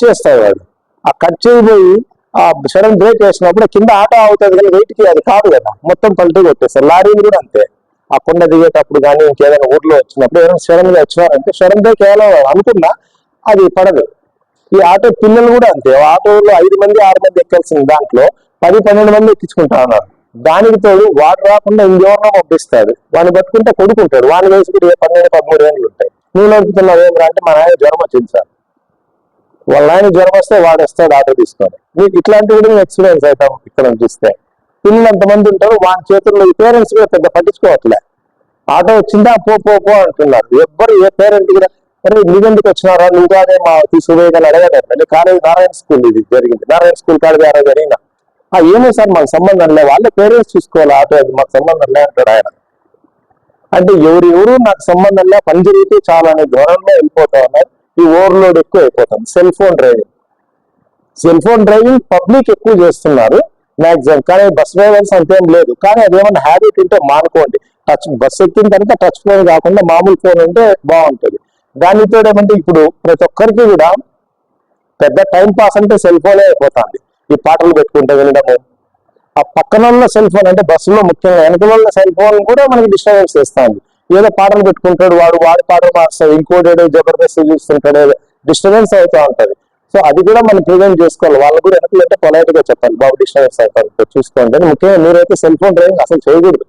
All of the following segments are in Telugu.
చేస్తాడు వాడు. ఆ కట్ చేయబోయి ఆ సడన్ బ్రేక్ వేసినప్పుడు కింద ఆటో అవుతుంది కానీ వెయిట్కి అది కాదు కదా, మొత్తం పల్టీ కొట్టేస్తారు. లారీలు కూడా అంతే, ఆ కొండ దిగేటప్పుడు కానీ ఇంకేదైనా ఊర్లో వచ్చినప్పుడు ఏదైనా సడన్ గా వచ్చినారంటే సడన్ బ్రేక్ వేయాలో అనుకున్నా అది పడదు. ఈ ఆటో పిల్లలు కూడా అంతే, ఆటోలో 5 మంది 6 మంది ఎక్కాల్సిన దాంట్లో 10-12 మంది ఎక్కించుకుంటా ఉన్నారు. దానికి తోడు వాడు రాకుండా ఇంకెవరినో పంపిస్తాడు, వాడిని పట్టుకుంటే కొడుకుంటాడు, వాని వయసు కూడా 12-13 ఏళ్ళు ఉంటాయి. నువ్వు నడుపుతున్నావు ఏం రా అంటే మా ఆయన జ్వరం వచ్చింది సార్, వాళ్ళ ఆయన జ్వరం వస్తే వాడు వస్తాడు ఆటో తీసుకొని. మీకు ఇట్లాంటివి కూడా ఎక్స్పీరియన్స్ అవుతాం ఇక్కడ చూస్తే. పిల్లలు ఎంతమంది ఉంటారు వాని చేతుల్లో, ఈ పేరెంట్స్ కూడా పెద్ద పట్టించుకోవట్లే. ఆటో వచ్చిందా పో పో పో అంటున్నారు. ఎవ్వరు ఏ పేరెంట్ కూడా అరే నువ్వెందుకు వచ్చినారా, నువ్వు కాదే మా తీసుకుపోయేదని అడగలేదు. కాలేజ్ నారాయణ స్కూల్ ఇది జరిగింది, నారాయణ స్కూల్ కాలేజ్ ఆరో జరిగిన ఏమో సార్ మాకు సంబంధం లే, వాళ్ళే పేరెంట్స్ చూసుకోవాలి ఆటో, అది మాకు సంబంధం లే అంటాడు ఆయన. అంటే ఎవరు నాకు సంబంధం లే, పని జరిగితే చాలా అనే ధోరణిలో వెళ్ళిపోతా ఉన్నారు. ఈ ఓవర్లోడ్ ఎక్కువ అయిపోతుంది. సెల్ ఫోన్ డ్రైవింగ్ పబ్లిక్ ఎక్కువ చేస్తున్నారు మ్యాక్సిమం, కానీ బస్ డ్రైవర్స్ అంతేం లేదు. కానీ అదేమన్నా హ్యాబిట్ ఉంటే మానుకోండి. బస్ ఎక్కిన తర్వాత టచ్ ఫోన్ కాకుండా మామూలు ఫోన్ ఉంటే బాగుంటుంది. దానితో ఏమంటే ఇప్పుడు ప్రతి ఒక్కరికి కూడా పెద్ద టైం పాస్ అంటే సెల్ ఫోనే అయిపోతుంది. ఈ పాటలు పెట్టుకుంటే వినడము, ఆ పక్కన ఉన్న సెల్ ఫోన్ అంటే బస్సులో ముఖ్యంగా వెనకల ఉన్న సెల్ ఫోన్ కూడా మనకి డిస్టర్బెన్స్ చేస్తుంది. ఏదో పాటలు పెట్టుకుంటాడు వాడు పాటలు మారుస్తాడు, ఇంకోటి జబర్దస్త్ చూస్తుంటాడు, డిస్టర్బెన్స్ అవుతూ ఉంటది. సో అది కూడా మనం ప్రివెంట్ చేసుకోవాలి. వాళ్ళు కూడా వెనకలు అంటే పొలైట్ గా చెప్పాలి, బాబు డిస్టర్బెన్స్ అవుతారు చూసుకోండి. ముఖ్యంగా మీరైతే సెల్ ఫోన్ డ్రైవింగ్ అసలు చేయకూడదు.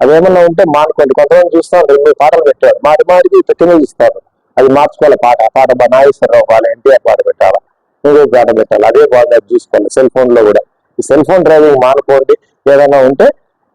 అదేమన్నా ఉంటే మానుకోండి. కొంతమంది చూస్తూ ఉంటారు, మీరు పాటలు పెట్టారు మాటికి పెట్టినే ఇస్తారు, అది మార్చుకోవాలి. పాట నాగేశ్వరరావు పాట, ఎన్టీఆర్ పాట పెట్టాలా, ఇంకో పాట పెట్టాలి, అదే బాగుంది అది చూసుకోవాలి. సెల్ ఫోన్ లో కూడా ఈ సెల్ ఫోన్ డ్రైవింగ్ మానుకోండి. ఏదైనా ఉంటే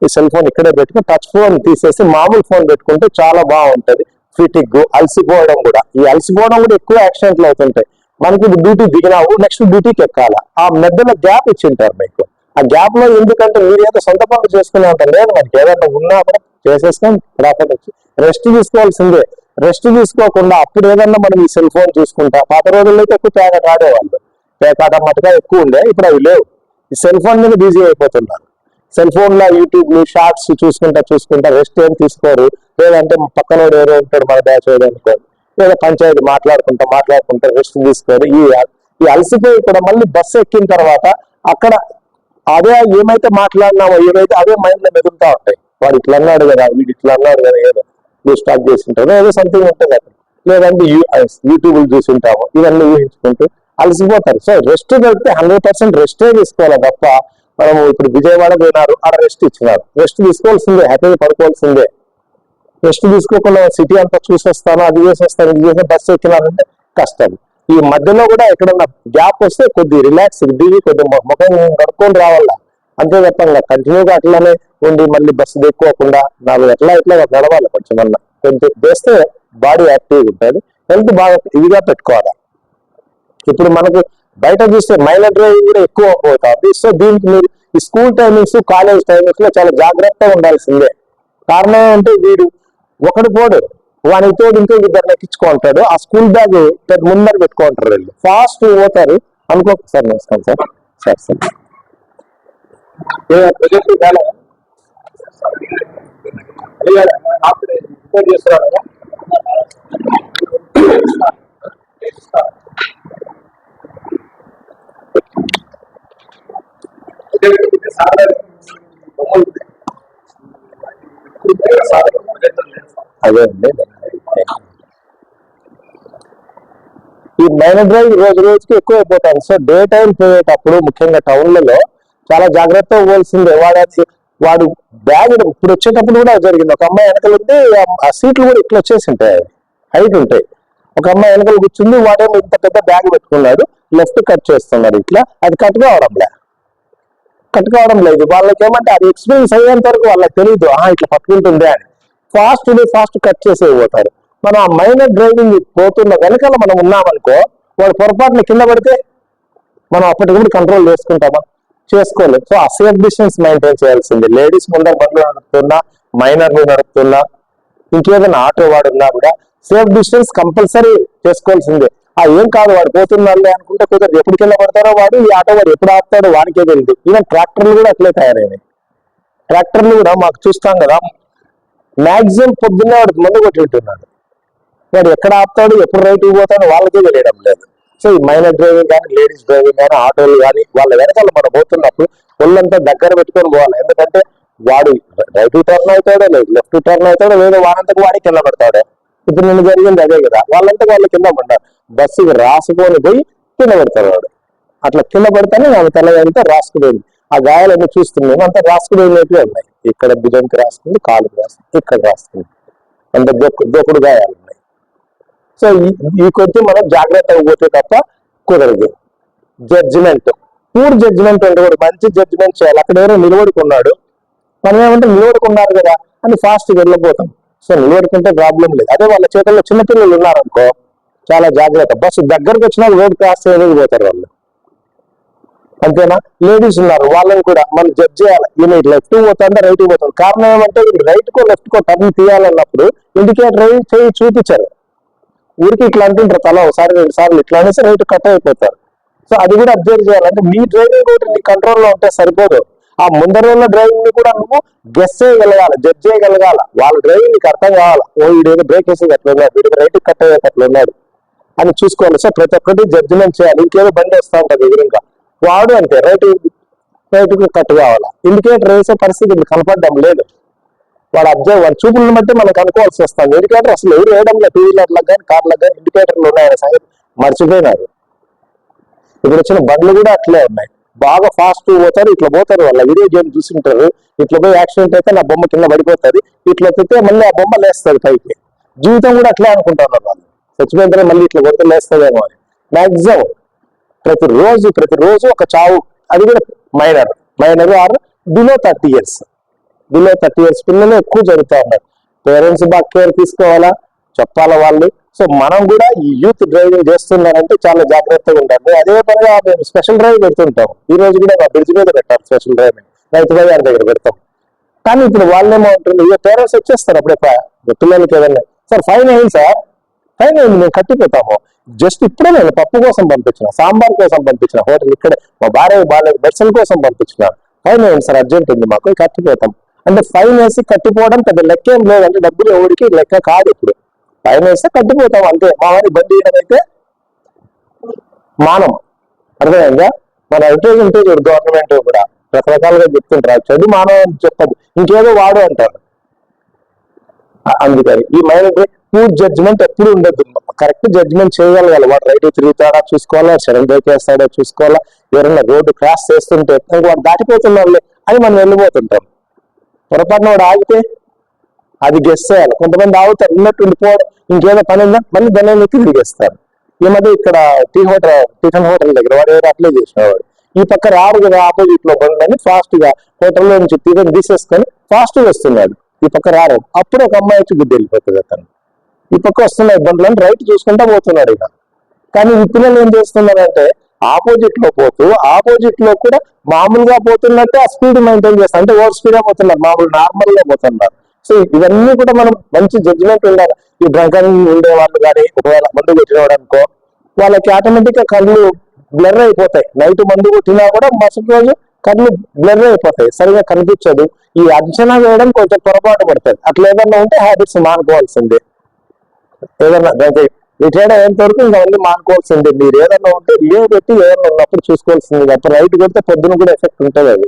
ఈ సెల్ ఫోన్ ఇక్కడే పెట్టుకుని టచ్ ఫోన్ తీసేసి మామూలు ఫోన్ పెట్టుకుంటే చాలా బాగుంటది. ఫిటిక్ అలసిపోవడం కూడా, ఈ అలసిపోవడం కూడా ఎక్కువ యాక్సిడెంట్లు అవుతుంటాయి. మనకి డ్యూటీ దిగినావు, నెక్స్ట్ డ్యూటీకి ఎక్కాలా, ఆ మధ్యలో గ్యాప్ ఇచ్చింటారు మీకు. ఆ గ్యాప్ లో ఎందుకంటే మీరు ఏదో సొంత పనులు చేసుకునే అంత లేదు, మనకి ఏదైనా ఉన్నా కూడా చేసేసుకొని ప్రాఫిట్ వచ్చి రెస్ట్ తీసుకోవాల్సిందే. రెస్ట్ తీసుకోకుండా అప్పుడు ఏదన్నా మనం ఈ సెల్ ఫోన్ చూసుకుంటా, పాత రోజుల్లో అయితే ఎక్కువ పేకాట ఆడేవాళ్ళు, పేకాట మటుగా ఎక్కువ ఉండే, ఇప్పుడు అవి లేవు. ఈ సెల్ ఫోన్ మీద బిజీ అయిపోతున్నారు. సెల్ ఫోన్ లో యూట్యూబ్ షార్ట్స్ చూసుకుంటా రెస్ట్ ఏం తీసుకోరు. లేదంటే పక్కన ఎవరో ఉంటాడు మన బ్యాచ్ అనుకోరు, లేదా పంచాయతీ మాట్లాడుకుంటా రెస్ట్ తీసుకోరు. ఈ అలసిపోయి కూడా మళ్ళీ బస్సు ఎక్కిన తర్వాత అక్కడ అదే ఏమైతే మాట్లాడినామో ఏమైతే అదే మైండ్ లో మెదులుతా ఉంటాయి. వాడు ఇట్లా అన్నాడు కదా, వీడు ఇట్లా అన్నాడు కదా, ఏదో నువ్వు స్టార్ట్ చేసింటావు ఏదో సంథింగ్ ఉంటుంది అక్కడ. లేదంటే యూట్యూబ్ చూసింటాము, ఇవన్నీ ఊహించుకుంటూ అలసిపోతారు. సో రెస్ట్ పెడితే 100% రెస్టే తీసుకోవాలి తప్ప, మనం ఇప్పుడు విజయవాడ పోయినారు, ఆడ రెస్ట్ ఇచ్చినారు, రెస్ట్ తీసుకోవాల్సిందే, హ్యాపీగా పడుకోవాల్సిందే. రెస్ట్ తీసుకోకుండా సిటీ అంతా చూసేస్తాను, అది చేసేస్తాను, ఇది చేస్తే బస్సు ఎక్కినారంటే కష్టం. ఈ మధ్యలో కూడా ఎక్కడన్నా గ్యాప్ వస్తే కొద్ది రిలాక్స్ దిగి కొద్ది ముఖం కడుక్కొని రావాలా, అంతే తప్ప కంటిన్యూగా అట్లానే ఉండి మళ్ళీ బస్సు దిక్కోకుండా నాకు ఎట్లా నడవాలి. కొంచెం అన్నా కొంచెం చేస్తే బాడీ యాక్టివ్గా ఉంటుంది, హెల్త్ బాగా ఇదిగా పెట్టుకోవాలి. ఇప్పుడు మనకు బయట చూస్తే మైనర్ డ్రైవింగ్ కూడా ఎక్కువ అవుతుంది. సో దీనికి మీరు ఈ స్కూల్ టైమింగ్స్ కాలేజ్ టైమింగ్స్ లో చాలా జాగ్రత్తగా ఉండాల్సిందే. కారణం ఏంటంటే వీడు ఒకడు పోడు, వానికి తోడు ఇంకో ఇద్దరు ఎక్కించుకుంటాడు, ఆ స్కూల్ బ్యాగ్ పెద్ద ముందర పెట్టుకుంటారు, వీళ్ళు ఫాస్ట్ పోతారు అనుకో. సార్ నమస్కారం సార్. అదే అండి, ఈ మైనర్ డ్రైవ్ రోజుకి ఎక్కువ అయిపోతాను. సో డే టైం పోయేటప్పుడు ముఖ్యంగా టౌన్లలో చాలా జాగ్రత్తగా పోవాల్సిందే. వాడు బ్యాగ్ ఇప్పుడు వచ్చేటప్పుడు కూడా జరిగింది. ఒక అమ్మాయి వెనకలు ఉంది, ఆ సీట్లు కూడా ఇట్లా వచ్చేసి ఉంటాయి, హైట్ ఉంటాయి. ఒక అమ్మాయి వెనకలు కూర్చుంది, వాడేమో ఇంత పెద్ద బ్యాగ్ పెట్టుకున్నాడు, లెఫ్ట్ కట్ చేస్తున్నాడు, ఇట్లా అది కట్ కావడం లేదు. వాళ్ళకి ఏమంటే అది ఎక్స్పీరియన్స్ అయ్యేంత వరకు వాళ్ళకి తెలియదు, ఇట్లా పట్టుకుంటుంది అని ఫాస్ట్ కట్ చేసే పోతారు. మనం ఆ మైనర్ డ్రైవింగ్ పోతున్న వెనకాల మనం ఉన్నామనుకో, వాడు పొరపాటున కింద పడితే మనం అప్పటికప్పుడు కంట్రోల్ చేసుకోలేదు. సో ఆ సేఫ్ డిస్టెన్స్ మెయింటైన్ చేయాల్సింది. లేడీస్ ముందర బండ్లు నడుపుతున్నా, మైనర్లు నడుపుతున్నా, ఇంకేదైనా ఆటో వాడున్నా కూడా సేఫ్ డిస్టెన్స్ కంపల్సరీ చేసుకోవాల్సిందే. ఏం కాదు వాడు పోతున్నాడులే అనుకుంటే కుదరదు. ఎప్పుడు కింద పడతారో వాడు, ఈ ఆటో వాడు ఎప్పుడు ఆపుతాడో వాడికే తెలియదు. ఈవెన్ ట్రాక్టర్లు కూడా అట్లే తయారైనాయి. ట్రాక్టర్లు కూడా మాకు చూస్తాం కదా, మ్యాక్సిమం పొద్దున్నే వాడికి మందు కొట్టి ఉంటున్నాడు. వాడు ఎక్కడ ఆపుతాడు, ఎప్పుడు రైట్కి పోతాడో వాళ్ళకే తెలియడం లేదు. సో ఈ మైనర్ డ్రైవింగ్ కానీ లేడీస్ డ్రైవింగ్ కానీ ఆటోలు కానీ వాళ్ళ వెనకాల మనం పోతున్నప్పుడు ఒళ్ళంతా దగ్గర పెట్టుకొని పోవాలి. ఎందుకంటే వాడు రైట్ టర్న్ అవుతాడో లేదు లెఫ్ట్ టర్న్ అవుతాడో లేదో వాడంతకు వాడి కింద పడతాడు. ఇప్పుడు నిన్ను జరిగింది అదే కదా, వాళ్ళంతా వాళ్ళు కింద పడ్డారు, బస్సుకి రాసుకొని పోయి కింద పడతాడు వాడు. అట్లా కింద పడితేనే ఆమె తల రాసుకుపోయింది. ఆ గాయాలన్నీ చూస్తున్నాము, అంతా రాసుకునేటివి ఉన్నాయి. ఇక్కడ భుజంకి రాసుకుంది, కాలుకి రాసుకుంది, ఇక్కడ రాసుకుంది, అంత దొక్కుడు గాయాలు ఉన్నాయి. సో ఈ కొద్ది మనం జాగ్రత్తగా పోతే తప్ప కుదరదు. జడ్జిమెంట్, పూర్ జడ్జిమెంట్ అంటే కూడా మంచి జడ్జిమెంట్ చేయాలి. అక్కడ ఎవరో నిలబడుకున్నాడు, మనం ఏమంటే నిలబడుకున్నారు కదా అని ఫాస్ట్ వెళ్ళిపోతాం. సో నిలబడుకుంటే ప్రాబ్లం లేదు. అదే వాళ్ళ చేతుల్లో చిన్నపిల్లలు ఉన్నారనుకో చాలా జాగ్రత్త. బస్సు దగ్గరకు వచ్చినా రోడ్ క్రాస్ చేయలేదు పోతారు వాళ్ళు, అంతేనా. లేడీస్ ఉన్నారు, వాళ్ళని కూడా మనం జడ్జ్ చేయాలి. ఈయన లెఫ్ట్ పోతుందా రైట్ పోతుంది. కారణం ఏమంటే రైట్ కో లెఫ్ట్ కో టర్న్ తీయాలన్నప్పుడు ఇండికేటర్ చేయి చూపించారు, ఊరికి ఇట్లా అంటుంటారు తల ఒకసారి 2 సార్లు ఇట్లా అనేసి రైట్ కట్ అయిపోతారు. సో అది కూడా అబ్జర్వ్ చేయాలంటే మీ డ్రైవింగ్ కూడా నీ కంట్రోల్లో ఉంటే సరిపోదు. ఆ ముందర డ్రైవింగ్ ని కూడా నువ్వు గెస్ చేయగలగాలి, జడ్జ్ చేయగలగాల. వాళ్ళ డ్రైవింగ్ నీకు అర్థం కావాలి. ఓ వీడేదో బ్రేక్ వేసేది అట్లా ఉన్నాడు, వీడికి రైట్ కట్ అయ్యేది అట్లా ఉన్నాడు అని చూసుకోవాలి. సో ప్రతి ఒక్కటి జడ్జిమెంట్ చేయాలి. ఇంకేదో బండి వస్తూ ఉంటుంది ఎదురుగా, వాడు అంతే రైట్ కట్ కావాలా. ఇండికేటర్ వేసే పరిస్థితి కనపడడం లేదు. వాడు చూపులను బట్టి మనకు అనుకోవాల్సి వస్తుంది. ఇండికేటర్ అసలు ఎవరు వేయడంలో, 2 వీలర్లకు కానీ కార్లకు కానీ ఇండికేటర్లు ఉన్నాయనే సంగతి మర్చిపోయినారు. ఇప్పుడు వచ్చిన బండ్లు కూడా అట్లే ఉన్నాయి, బాగా ఫాస్ట్ పోతారు, ఇట్లా పోతారు. వాళ్ళ వీడియో గేమ్ చూసింటారు, ఇట్లా పోయి యాక్సిడెంట్ అయితే నా బొమ్మ కింద పడిపోతుంది, ఇట్లా తితే మళ్ళీ ఆ బొమ్మ లేస్తుంది పైకి. జీవితం కూడా అట్లే అనుకుంటున్నారు వాళ్ళు, చచ్చిపోయిన మళ్ళీ ఇట్లా కొడితే లేస్తుందేమో అని. మ్యాక్సిమం ప్రతిరోజు ఒక చావు, అది కూడా మైనర్ ఆర్ బిలో 30 years పిల్లలు ఎక్కువ జరుగుతూ ఉన్నారు. పేరెంట్స్ బాగా కేర్ తీసుకోవాలా, చెప్పాలా వాళ్ళు. సో మనం కూడా ఈ యూత్ డ్రైవింగ్ చేస్తున్నారంటే చాలా జాగ్రత్తగా ఉంటారు. అదే పనిగా మేము స్పెషల్ డ్రైవ్ పెడుతుంటాం. ఈ రోజు కూడా మా బ్రిడ్జ్ మీద పెట్టారు స్పెషల్ డ్రైవింగ్, రైతు బజార్ దగ్గర పెడతాం. కానీ ఇప్పుడు వాళ్ళేమో ఉంటుంది, ఇక పేరెంట్స్ వచ్చేస్తారు అప్పుడే పిల్లలకి ఏదన్నా, సార్ ఫైన్ అయింది, సార్ ఫైన్ అయింది, మేము కట్టిపోతాము. జస్ట్ ఇప్పుడే నేను పప్పు కోసం పంపించిన, సాంబార్ కోసం పంపించిన, హోటల్ ఇక్కడే మా భార్య బాగాలేదు మెడిసిన్ కోసం పంపించిన, ఫైన్ అయింది సార్ అర్జెంట్ ఉంది మాకు, కట్టిపోతాం. అంటే ఫైన్ వేసి కట్టిపోవడం పెద్ద లెక్క ఏం లేదంటే డబ్బులు ఎవరికి లెక్క కాదు. ఇప్పుడు ఫైన్ వేస్తే కట్టిపోతాం అంతే. మా వారి బండి వేయడం అయితే మానం, అర్థమైందా. మన రిప్రజెంటేటివ్ గవర్నమెంట్ కూడా రకరకాలుగా చెప్తుంటారు, చెడు మానవం అని చెప్పదు, ఇంకేదో వాడు అంటారు. అందుకని ఈ మైనర్ పూర్ జడ్జిమెంట్ ఎప్పుడు ఉండద్దు. కరెక్ట్ జడ్జిమెంట్ చేయగలగాలి. వాడు రైట్ తిరుగుతాడా చూసుకోవాలా, సడన్ బ్రేక్ వేస్తాడో చూసుకోవాలా, ఎవరైనా రోడ్డు క్రాస్ చేస్తుంటే వాడు దాటిపోతున్నారులే అని మనం వెళ్ళిపోతుంటాం. పొరపాటున వాడు ఆగితే అది గెస్ చేయాలి. కొంతమంది ఆగుతారు, ఉన్నట్టు ఉండిపోవడం, ఇంకేదో పని ఉందా మళ్ళీ దాన్ని తిరిగేస్తారు. ఈ మధ్య ఇక్కడ టిఫిన్ హోటల్ దగ్గర వాడు ఎవరు అప్లై చేసినవాడు, ఈ పక్క రారు కదా ఆపోజిట్ లో బండ్లని ఫాస్ట్ గా హోటల్లో నుంచి టిఫిన్ తీసేసుకొని ఫాస్ట్ గా వస్తున్నాడు, ఈ పక్క రారు. అప్పుడు ఒక అమ్మాయి వచ్చి బుద్ధి వెళ్ళిపోతుంది, అతను ఈ పక్క వస్తున్నాయి బండ్లని రైట్ చూసుకుంటా పోతున్నాడు ఇక. కానీ ఈ పిల్లలు ఏం చేస్తున్నారంటే ఆపోజిట్ లో పోతూ ఆపోజిట్ లో కూడా మామూలుగా పోతున్నట్టే ఆ స్పీడ్ మెయింటైన్ చేస్తారు, అంటే ఓవర్ స్పీడ్ గా పోతున్నారు, మామూలు నార్మల్ గా పోతున్నారు. సో ఇవన్నీ కూడా మనం మంచి జడ్జిమెంట్ ఉండాలి. ఈ డ్రంకన్ ఉండే వాళ్ళు కానీ ఒకవేళ మందు కొట్టినవాడు అనుకో, వాళ్ళకి ఆటోమేటిక్ గా కళ్ళు బ్లర్ అయిపోతాయి. నైట్ మందు కొట్టినా కూడా మరుసటి రోజు కళ్ళు బ్లర్ అయిపోతాయి, సరిగా కనిపించదు. ఈ అంచనా వేయడం కొంచెం పొరపాటు పడుతుంది. అట్లా ఏదన్నా ఉంటే హ్యాబిట్స్ మానుకోవాల్సిందే. ఏదన్నా రిటైర్డ్ అయ్యేంత వరకు ఇంకా మానుకోవాల్సిందే. మీరు ఏదన్నా ఉంటే లీవ్ పెట్టి ఏదన్నా ఉన్నప్పుడు చూసుకోవాల్సింది తప్ప రైట్ కొడితే పొద్దున కూడా ఎఫెక్ట్ ఉంటుంది అది.